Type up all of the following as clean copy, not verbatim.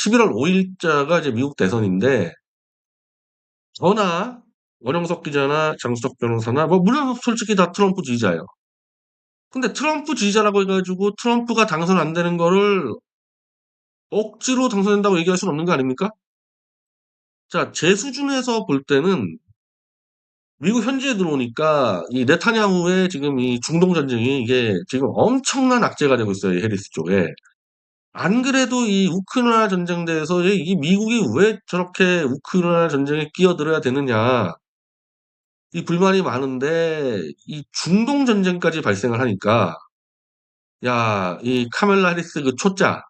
11월 5일자가 이제 미국 대선인데 저나 원영석 기자나 장수석 변호사나 뭐 물론 솔직히 다 트럼프 지지자예요. 근데 트럼프 지지자라고 해 가지고 트럼프가 당선 안 되는 거를 억지로 당선된다고 얘기할 수는 없는 거 아닙니까? 자, 제 수준에서 볼 때는 미국 현지에 들어오니까 이 네타냐후의 지금 이 중동 전쟁이 이게 지금 엄청난 악재가 되고 있어요, 이 해리스 쪽에. 안 그래도 이 우크라이나 전쟁 대해서 이 미국이 왜 저렇게 우크라이나 전쟁에 끼어들어야 되느냐. 이 불만이 많은데 이 중동 전쟁까지 발생을 하니까 야, 이 카멜라 해리스 그 초짜.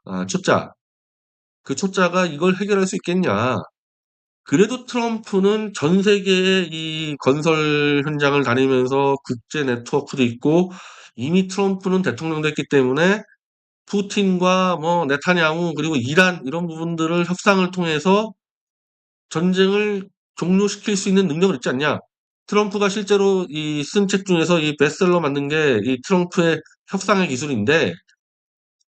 그 초짜가 이걸 해결할 수 있겠냐. 그래도 트럼프는 전 세계의 이 건설 현장을 다니면서 국제 네트워크도 있고 이미 트럼프는 대통령 됐기 때문에 푸틴과 뭐 네타냐후 그리고 이란 이런 부분들을 협상을 통해서 전쟁을 종료시킬 수 있는 능력을 있지 않냐. 트럼프가 실제로 이 쓴 책 중에서 이 베스트셀러 만든 게 이 트럼프의 협상의 기술인데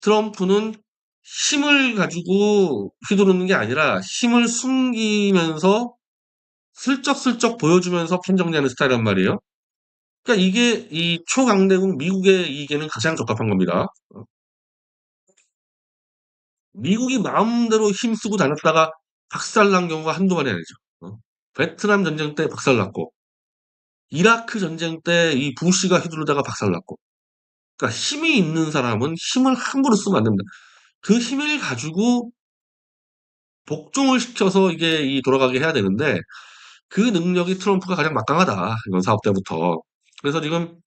트럼프는 힘을 가지고 휘두르는 게 아니라 힘을 숨기면서 슬쩍슬쩍 보여주면서 판 정리하는 스타일이란 말이에요. 그러니까 이게 이 초강대국 미국의 이익에는 가장 적합한 겁니다. 미국이 마음대로 힘쓰고 다녔다가 박살난 경우가 한두 번이 아니죠. 베트남 전쟁 때 박살났고 이라크 전쟁 때 이 부시가 휘두르다가 박살났고. 그러니까 힘이 있는 사람은 힘을 함부로 쓰면 안 됩니다. 그 힘을 가지고 복종을 시켜서 이게 이 돌아가게 해야 되는데 그 능력이 트럼프가 가장 막강하다. 이번 사업 때부터. 그래서 지금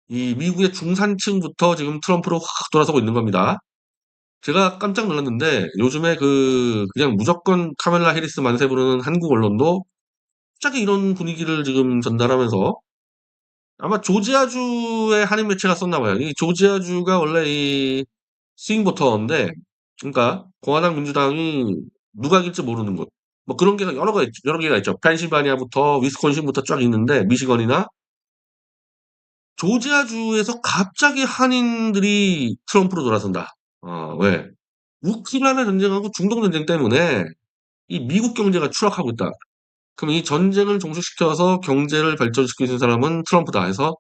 이 미국의 중산층부터 지금 트럼프로 확 돌아서고 있는 겁니다. 제가 깜짝 놀랐는데 요즘에 그냥 무조건 카멜라 해리스 만세 부르는 한국 언론도 갑자기 이런 분위기를 지금 전달하면서 아마 조지아주의 한인 매체가 썼나 봐요. 이 조지아주가 원래 이 스윙 보터인데 그러니까 공화당 민주당이 누가 이길지 모르는 곳. 뭐 그런 게 여러 개가 있죠. 펜실바니아부터 위스콘신부터 쫙 있는데 미시건이나 조지아주에서 갑자기 한인들이 트럼프로 돌아선다. 왜? 우크라이나 전쟁하고 중동 전쟁 때문에 이 미국 경제가 추락하고 있다. 그럼 이 전쟁을 종식시켜서 경제를 발전시킬 수 있는 사람은 트럼프다 해서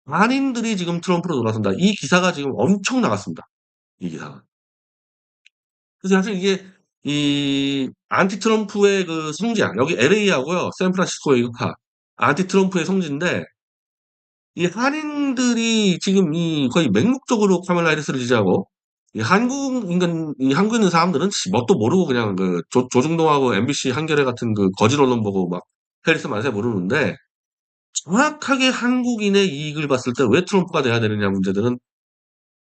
한인들이 지금 트럼프로 돌아선다. 이 기사가 지금 엄청 나갔습니다. 이 기사가. 그래서 사실 이게 이 안티 트럼프의 그 성지야. 여기 LA하고요. 샌프란시스코의 이파. 안티 트럼프의 성지인데 이 한인들이 지금 이 거의 맹목적으로 카멜라 해리스를 지지하고 이 한국에 있는 사람들은 뭣도 모르고 그냥 그 조중동하고 MBC 한겨레 같은 그 거짓 언론 보고 막 해리스 만세 모르는데 정확하게 한국인의 이익을 봤을 때 왜 트럼프가 돼야 되느냐 문제들은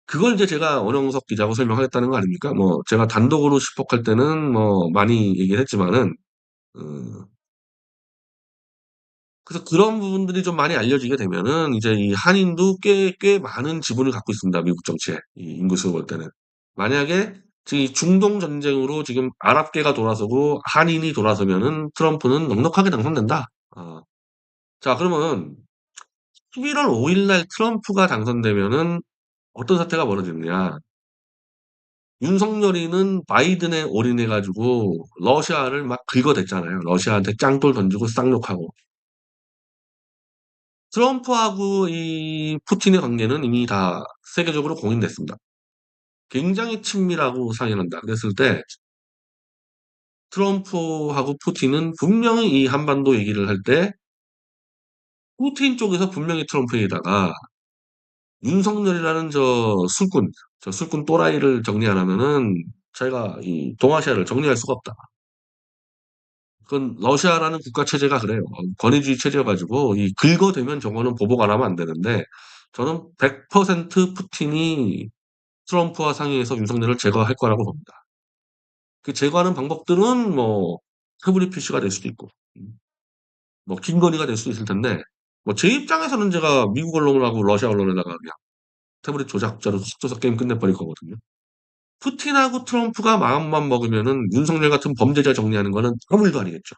그걸 이제 제가 원영석 기자하고 설명하겠다는 거 아닙니까? 뭐 제가 단독으로 집폭할 때는 뭐 많이 얘기를 했지만은 음 그래서 그런 부분들이 좀 많이 알려지게 되면은 이제 이 한인도 꽤 많은 지분을 갖고 있습니다. 미국 정치에. 이 인구수로 볼 때는. 만약에 지금 이 중동 전쟁으로 지금 아랍계가 돌아서고 한인이 돌아서면은 트럼프는 넉넉하게 당선된다. 자, 그러면 11월 5일 날 트럼프가 당선되면은 어떤 사태가 벌어지느냐. 윤석열이는 바이든에 올인해 가지고 러시아를 막 긁어댔잖아요. 러시아한테 짱돌 던지고 쌍욕하고. 트럼프하고 이 푸틴의 관계는 이미 다 세계적으로 공인됐습니다. 굉장히 친밀하고 상연한다. 그랬을 때 트럼프하고 푸틴은 분명히 이 한반도 얘기를 할 때 푸틴 쪽에서 분명히 트럼프에다가 윤석열이라는 저 술꾼 또라이를 정리 안 하면은 저희가 이 동아시아를 정리할 수가 없다. 그건 러시아라는 국가 체제가 그래요. 권위주의 체제여 가지고 이 긁어대면 저거는 보복 안 하면 안 되는데 저는 100% 푸틴이 트럼프와 상의해서 윤석열을 제거할 거라고 봅니다. 그 제거하는 방법들은 뭐 태블릿 PC가 될 수도 있고 뭐 김건희가 될 수도 있을 텐데 뭐 제 입장에서는 제가 미국 언론하고 러시아 언론에다가 그냥 태블릿 조작자로 콕 줘서 게임 끝내 버릴 거거든요. 푸틴하고 트럼프가 마음만 먹으면은 윤석열 같은 범죄자 정리하는 거는 아무 일도 아니겠죠.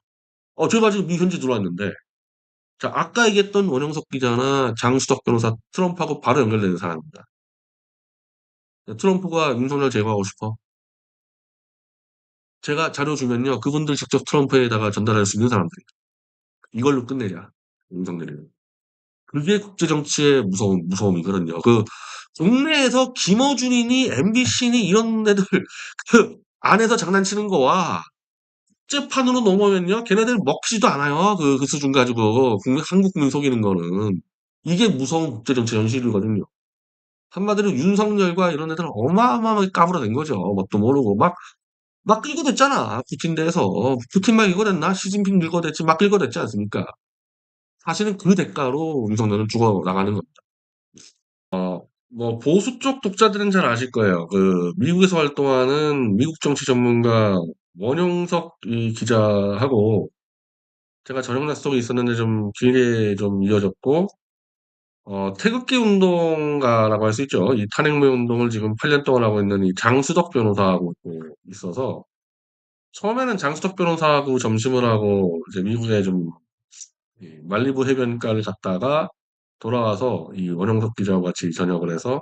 제가 지금 미 현지 들어왔는데 자, 아까 얘기했던 원영석 기자나 장수덕 변호사 트럼프하고 바로 연결되는 사람입니다. 트럼프가 윤석열 제거하고 싶어. 제가 자료 주면요. 그분들 직접 트럼프에다가 전달할 수 있는 사람들이에요. 이걸로 끝내자. 윤석열이는. 그게 국제 정치의 무서움이거든요. 국내에서 김어준이니 MBC니 이런 애들 안에서 장난치는 거와 국제판으로 넘어오면요. 걔네들 먹지도 않아요. 그 수준 가지고 한국 국민 속이는 거는. 이게 무서운 국제 정치 현실이거든요. 한마디로 윤석열과 이런 애들은 어마어마하게 까불어낸 거죠. 뭣도 모르고 막 긁어댔잖아. 푸틴 대해서. 푸틴만 긁어댔나? 시진핑 긁어댔지 막 긁어댔지 않습니까? 사실은 그 대가로 윤석열은 죽어나가는 겁니다. 보수 쪽 독자들은 잘 아실 거예요. 미국에서 활동하는 미국 정치 전문가 원용석 이 기자하고 제가 저녁 약속이 있었는데 좀 길게 좀 이어졌고, 태극기 운동가라고 할 수 있죠. 이 탄핵무효 운동을 지금 8년 동안 하고 있는 이 장수덕 변호사하고 또 있어서, 처음에는 장수덕 변호사하고 점심을 하고 이제 미국에 좀 말리부 해변가를 갔다가 돌아와서 이 원영석 기자와 같이 저녁을 해서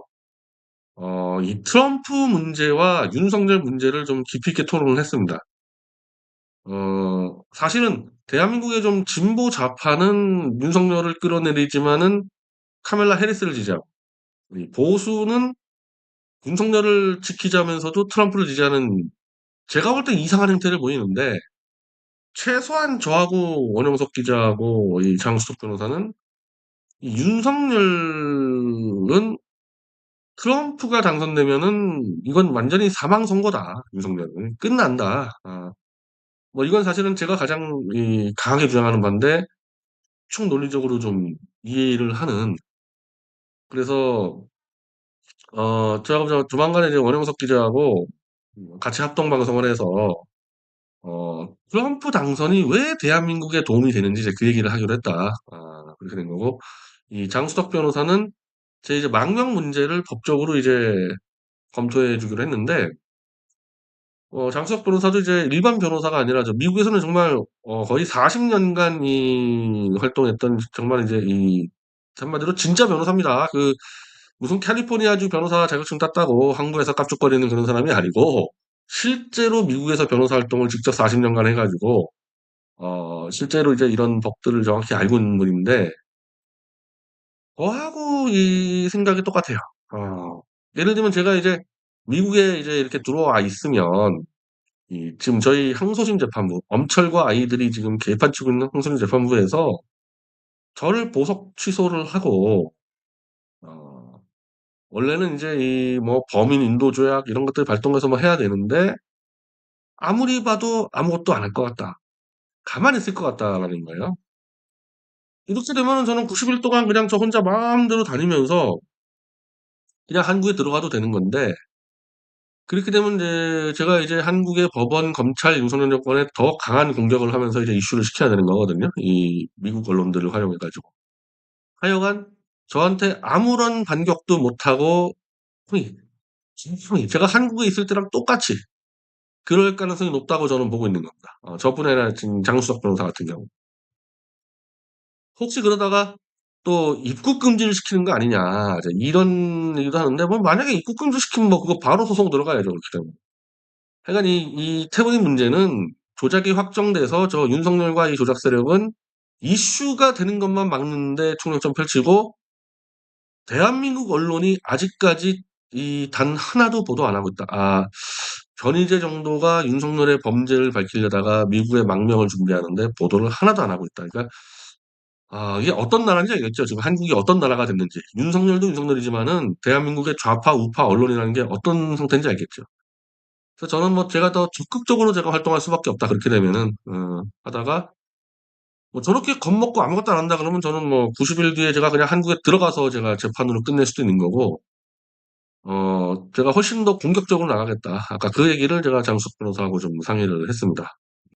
이 트럼프 문제와 윤석열 문제를 좀 깊이 있게 토론을 했습니다. 사실은 대한민국의 좀 진보 좌파는 윤석열을 끌어내리지만은 카멜라 해리스를 지지하고 이 보수는 윤석열을 지키자면서도 트럼프를 지지하는 제가 볼 때 이상한 행태를 보이는데 최소한 저하고 원영석 기자하고 이 장수석 변호사는 이 윤석열은 트럼프가 당선되면은 이건 완전히 사망 선거다. 윤석열은 끝난다. 이건 사실은 제가 가장 강하게 주장하는 바인데 총 논리적으로 좀 이해를 하는 그래서 제가 조만간에 이제 원영석 기자하고 같이 합동 방송을 해서 트럼프 당선이 왜 대한민국에 도움이 되는지 이제 그 얘기를 하기로 했다. 그렇게 된 거고 이 장수덕 변호사는 제 이제 망명 문제를 법적으로 이제 검토해 주기로 했는데 장수석 변호사도 이제 일반 변호사가 아니라 미국에서는 정말 거의 40년간 활동했던 정말 이제 한마디로 진짜 변호사입니다. 무슨 캘리포니아주 변호사 자격증 땄다고 한국에서 깝죽거리는 그런 사람이 아니고 실제로 미국에서 변호사 활동을 직접 40년간 해가지고 실제로 이제 이런 법들을 정확히 알고 있는 분인데 저하고 이 생각이 똑같아요. 예를 들면 제가 이제 미국에 이제 이렇게 들어와 있으면 지금 저희 항소심 재판부, 엄철과 아이들이 지금 개판 치고 있는 항소심 재판부에서 저를 보석 취소를 하고, 어, 원래는 이제 범인 인도 조약 이런 것들 발동해서 뭐 해야 되는데, 아무리 봐도 아무것도 안 할 것 같다. 가만히 있을 것 같다라는 거예요. 이렇게 되면은 저는 90일 동안 그냥 저 혼자 마음대로 다니면서 그냥 한국에 들어가도 되는 건데, 그렇게 되면 이제 제가 이제 한국의 법원, 검찰, 윤석열 정권에 더 강한 공격을 하면서 이제 이슈를 시켜야 되는 거거든요. 이 미국 언론들을 활용해가지고. 하여간 저한테 아무런 반격도 못하고 형이 제가 한국에 있을 때랑 똑같이 그럴 가능성이 높다고 저는 보고 있는 겁니다. 저뿐 아니라 지금 장수석 변호사 같은 경우. 혹시 그러다가 또 입국 금지를 시키는 거 아니냐 이제 이런 얘기도 하는데 만약에 입국 금지 시키면 그거 바로 소송 들어가야죠. 그렇게 되면. 하여간 이 태블릿 문제는 조작이 확정돼서 저 윤석열과 이 조작 세력은 이슈가 되는 것만 막는데 총력전 펼치고 대한민국 언론이 아직까지 단 하나도 보도 안 하고 있다. 변희재 정도가 윤석열의 범죄를 밝히려다가 미국에 망명을 준비하는데 보도를 하나도 안 하고 있다. 그러니까 이게 어떤 나라인지 알겠죠. 지금 한국이 어떤 나라가 됐는지. 윤석열도 윤석열이지만은 대한민국의 좌파 우파 언론이라는 게 어떤 상태인지 알겠죠. 그래서 저는 제가 더 적극적으로 제가 활동할 수밖에 없다. 그렇게 되면은 하다가 저렇게 겁먹고 아무것도 안 한다 그러면 저는 90일 뒤에 제가 그냥 한국에 들어가서 제가 재판으로 끝낼 수도 있는 거고 제가 훨씬 더 공격적으로 나가겠다. 아까 그 얘기를 제가 장수석 변호사하고 좀 상의를 했습니다.